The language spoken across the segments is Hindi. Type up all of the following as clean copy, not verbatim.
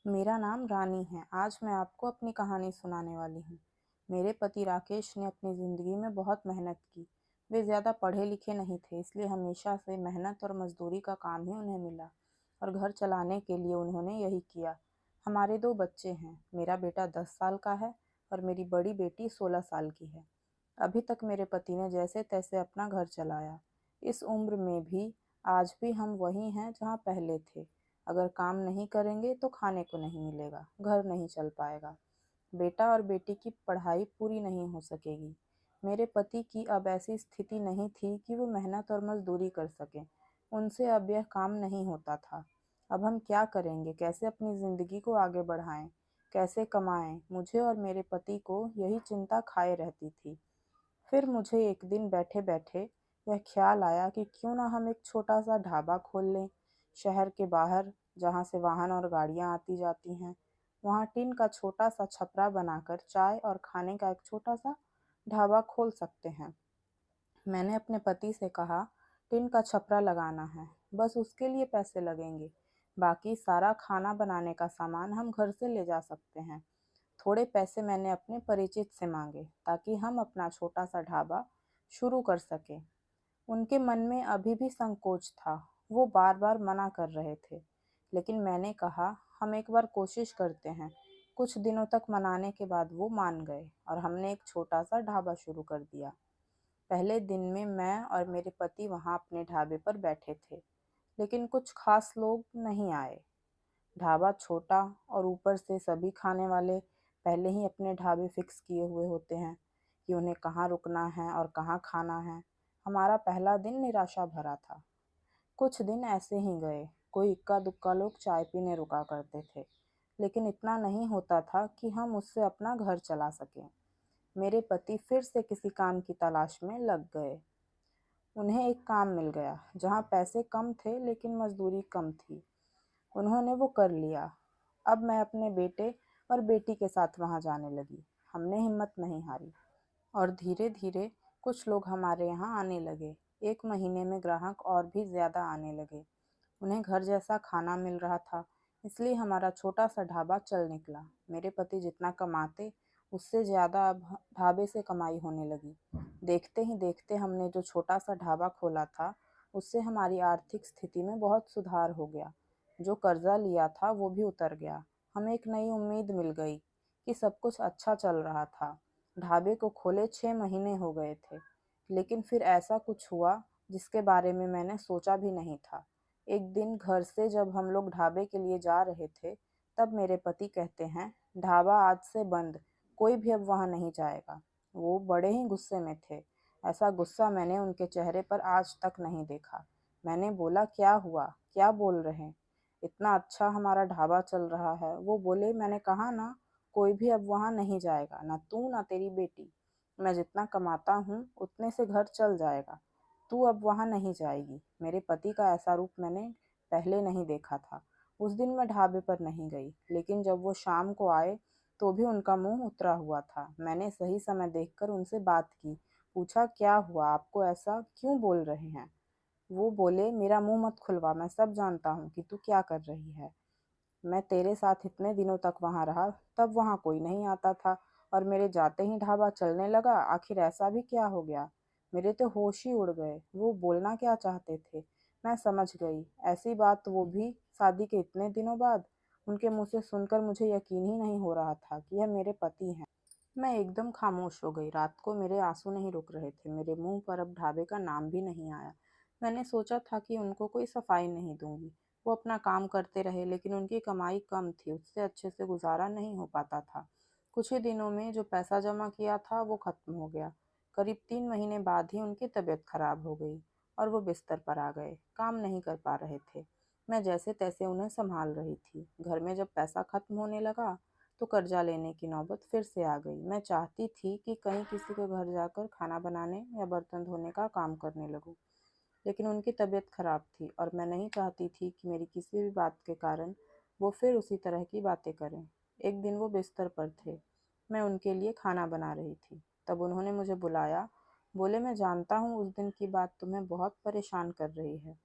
मेरा नाम रानी है। आज मैं आपको अपनी कहानी सुनाने वाली हूँ। मेरे पति राकेश ने अपनी ज़िंदगी में बहुत मेहनत की। वे ज़्यादा पढ़े लिखे नहीं थे, इसलिए हमेशा से मेहनत और मजदूरी का काम ही उन्हें मिला और घर चलाने के लिए उन्होंने यही किया। हमारे 2 बच्चे हैं। मेरा बेटा 10 साल का है और मेरी बड़ी बेटी 16 साल की है। अभी तक मेरे पति ने जैसे तैसे अपना घर चलाया। इस उम्र में भी आज भी हम वही हैं जहाँ पहले थे। अगर काम नहीं करेंगे तो खाने को नहीं मिलेगा, घर नहीं चल पाएगा। बेटा और बेटी की पढ़ाई पूरी नहीं हो सकेगी। मेरे पति की अब ऐसी स्थिति नहीं थी कि वो मेहनत और मजदूरी कर सकें। उनसे अब यह काम नहीं होता था। अब हम क्या करेंगे? कैसे अपनी ज़िंदगी को आगे बढ़ाएं? कैसे कमाएं? मुझे और मेरे पति को यही चिंता खाए रहती थी। फिर मुझे एक दिन बैठे-बैठे यह ख्याल आया कि क्यों ना हम एक छोटा-सा ढाबा खोल लें, शहर के बाहर जहाँ से वाहन और गाड़ियाँ आती-जाती हैं। वहाँ टीन का छोटा-सा छपरा बनाकर चाय और खाने का एक छोटा-सा ढाबा खोल सकते हैं। मैंने अपने पति से कहा, टीन का छपरा लगाना है, बस उसके लिए पैसे लगेंगे। बाकी सारा खाना बनाने का सामान हम घर से ले जा सकते हैं। थोड़े पैसे मैंने अपने परिचित से मांगे ताकि हम अपना छोटा सा ढाबा शुरू कर सकें। उनके मन में अभी भी संकोच था। वो बार बार मना कर रहे थे, लेकिन मैंने कहा हम एक बार कोशिश करते हैं। कुछ दिनों तक मनाने के बाद वो मान गए और हमने एक छोटा सा ढाबा शुरू कर दिया। पहले दिन में मैं और मेरे पति वहाँ अपने ढाबे पर बैठे थे, लेकिन कुछ खास लोग नहीं आए। ढाबा छोटा और ऊपर से सभी खाने वाले पहले ही अपने ढाबे फिक्स किए हुए होते हैं कि उन्हें कहाँ रुकना है और कहाँ खाना है। हमारा पहला दिन निराशा भरा था। कुछ दिन ऐसे ही गए। कोई इक्का दुक्का लोग चाय पीने रुका करते थे, लेकिन इतना नहीं होता था कि हम उससे अपना घर चला सकें। मेरे पति फिर से किसी काम की तलाश में लग गए। उन्हें एक काम मिल गया जहाँ पैसे कम थे लेकिन मजदूरी कम थी। उन्होंने वो कर लिया। अब मैं अपने बेटे और बेटी के साथ वहाँ जाने लगी। हमने हिम्मत नहीं हारी और धीरे-धीरे कुछ लोग हमारे यहाँ आने लगे। 1 महीने में ग्राहक और भी ज़्यादा आने लगे। उन्हें घर जैसा खाना मिल रहा था, इसलिए हमारा छोटा-सा ढाबा चल निकला। मेरे पति जितना कमाते, उससे ज़्यादा अब ढाबे से कमाई होने लगी। देखते ही देखते हमने जो छोटा-सा ढाबा खोला था, उससे हमारी आर्थिक स्थिति में बहुत सुधार हो गया। जो कर्जा लिया था, वो भी उतर गया। हमें एक नई उम्मीद मिल गई कि सब कुछ अच्छा चल रहा था। ढाबे को खोले 6 महीने हो गए थे, लेकिन फिर ऐसा कुछ हुआ जिसके बारे में मैंने सोचा भी नहीं था। एक दिन घर से जब हम लोग ढाबे के लिए जा रहे थे, तब मेरे पति कहते हैं, ढाबा आज से बंद, कोई भी अब वहाँ नहीं जाएगा। वो बड़े ही गुस्से में थे। ऐसा गुस्सा मैंने उनके चेहरे पर आज तक नहीं देखा। मैंने बोला, क्या हुआ? क्या बोल रहे हैं? इतना अच्छा हमारा ढाबा चल रहा है। वो बोले, मैंने कहा ना, कोई भी अब वहाँ नहीं जाएगा, ना तू ना तेरी बेटी। मैं जितना कमाता हूँ उतने से घर चल जाएगा। तू अब वहाँ नहीं जाएगी। मेरे पति का ऐसा रूप मैंने पहले नहीं देखा था। उस दिन मैं ढाबे पर नहीं गई, लेकिन जब वो शाम को आए तो भी उनका मुंह उतरा हुआ था। मैंने सही समय देखकर उनसे बात की। पूछा, क्या हुआ? आपको ऐसा क्यों बोल रहे हैं? वो बोले, मेरा मुंह मत खुलवा, मैं सब जानता हूँ कि तू क्या कर रही है। मैं तेरे साथ इतने दिनों तक वहाँ रहा, तब वहाँ कोई नहीं आता था और मेरे जाते ही ढाबा चलने लगा। आखिर ऐसा भी क्या हो गया? मेरे तो होश ही उड़ गए। वो बोलना क्या चाहते थे? मैं समझ गई। ऐसी बात, वो भी शादी के इतने दिनों बाद। उनके मुंह से सुनकर मुझे यकीन ही नहीं हो रहा था कि यह मेरे पति हैं। मैं एकदम खामोश हो गई। रात को मेरे आंसू नहीं रुक रहे थे। मेरे मुंह पर अब ढाबे का नाम भी नहीं आया। मैंने सोचा था कि उनको कोई सफाई नहीं दूंगी। वो अपना काम करते रहे, लेकिन उनकी कमाई कम थी, उससे अच्छे से गुजारा नहीं हो पाता था। कुछ ही दिनों में जो पैसा जमा किया था वो खत्म हो गया। करीब 3 महीने बाद ही उनकी तबीयत खराब हो गई और वो बिस्तर पर आ गए। काम नहीं कर पा रहे थे। मैं जैसे तैसे उन्हें संभाल रही थी। घर में जब पैसा खत्म होने लगा तो कर्जा लेने की नौबत फिर से आ गई। मैं चाहती थी कि कहीं किसी के घर जाकर खाना बनाने या बर्तन धोने का काम करने लगूं, लेकिन उनकी तबीयत खराब थी और मैं नहीं चाहती थी कि मेरी किसी भी बात के कारण वो फिर उसी तरह की बातें करें। एक दिन वो बिस्तर पर थे। मैं उनके लिए खाना बना रही थी। तब उन्होंने मुझे बुलाया। बोले, मैं जानता हूँ उस दिन की बात तुम्हें बहुत परेशान कर रही है।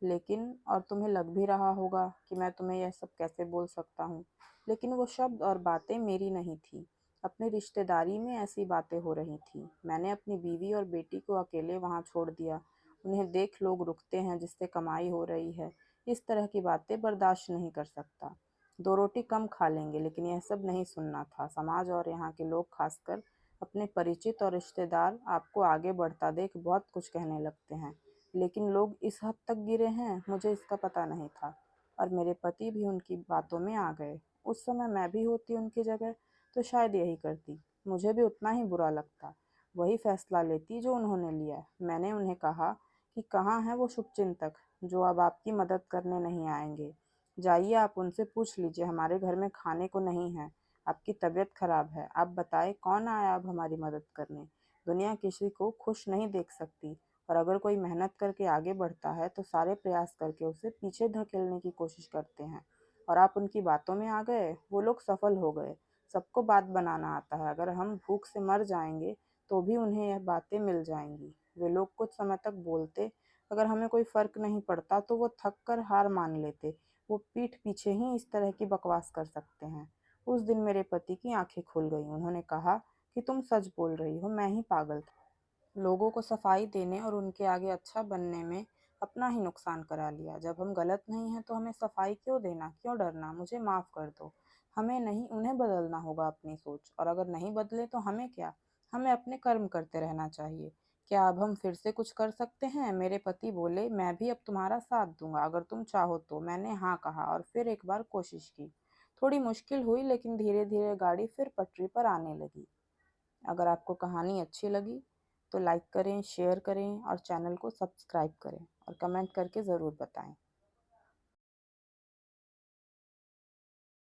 लेकिन और तुम्हें लग भी रहा होगा कि मैं तुम्हें यह सब कैसे बोल सकता हूँ, लेकिन वो शब्द और बातें मेरी नहीं थी। अपनी रिश्तेदारी में ऐसी बातें हो रही थी। मैंने अपनी बीवी और बेटी को अकेले वहाँ छोड़ दिया। उन्हें देख लोग रुकते हैं जिससे कमाई हो रही है। इस तरह की बातें बर्दाश्त नहीं कर सकता। दो रोटी कम खा लेंगे, लेकिन यह सब नहीं सुनना था। समाज और यहाँ के लोग खासकर अपने परिचित और रिश्तेदार आपको आगे बढ़ता देख बहुत कुछ कहने लगते हैं। लेकिन लोग इस हद तक गिरे हैं, मुझे इसका पता नहीं था। और मेरे पति भी उनकी बातों में आ गए। उस समय मैं भी होती उनकी जगह तो शायद यही करती। मुझे भी उतना ही बुरा लगता, वही फैसला लेती जो उन्होंने लिया। मैंने उन्हें कहा कि कहाँ है वो शुभचिंतक जो अब आपकी मदद करने नहीं आएंगे। जाइए, आप उनसे पूछ लीजिए, हमारे घर में खाने को नहीं है। आपकी तबीयत खराब है, आप बताएं कौन आया अब हमारी मदद करने। दुनिया किसी को खुश नहीं देख सकती, और अगर कोई मेहनत करके आगे बढ़ता है तो सारे प्रयास करके उसे पीछे धकेलने की कोशिश करते हैं। और आप उनकी बातों में आ गए। वो लोग सफल हो गए। सबको बात बनाना आता है। अगर हम भूख से मर जाएंगे तो भी उन्हें यह बातें मिल जाएंगी। वे लोग कुछ समय तक बोलते। अगर हमें कोई फर्क नहीं पड़ता तो वो थक कर हार मान लेते। वो पीठ पीछे ही इस तरह की बकवास कर सकते हैं। उस दिन मेरे पति की आंखें खुल गईं। उन्होंने कहा कि तुम सच बोल रही हो, मैं ही पागल था। लोगों को सफाई देने और उनके आगे अच्छा बनने में अपना ही नुकसान करा लिया। जब हम गलत नहीं हैं तो हमें सफाई क्यों देना, क्यों डरना। मुझे माफ़ कर दो। हमें नहीं, उन्हें बदलना होगा अपनी सोच। और अगर नहीं बदले तो हमें क्या, हमें अपने कर्म करते रहना चाहिए। क्या अब हम फिर से कुछ कर सकते हैं? मेरे पति बोले, मैं भी अब तुम्हारा साथ दूंगा अगर तुम चाहो तो। मैंने हाँ कहा और फिर एक बार कोशिश की। थोड़ी मुश्किल हुई, लेकिन धीरे धीरे गाड़ी फिर पटरी पर आने लगी। अगर आपको कहानी अच्छी लगी तो लाइक करें, शेयर करें और चैनल को सब्सक्राइब करें और कमेंट करके ज़रूर बताएं।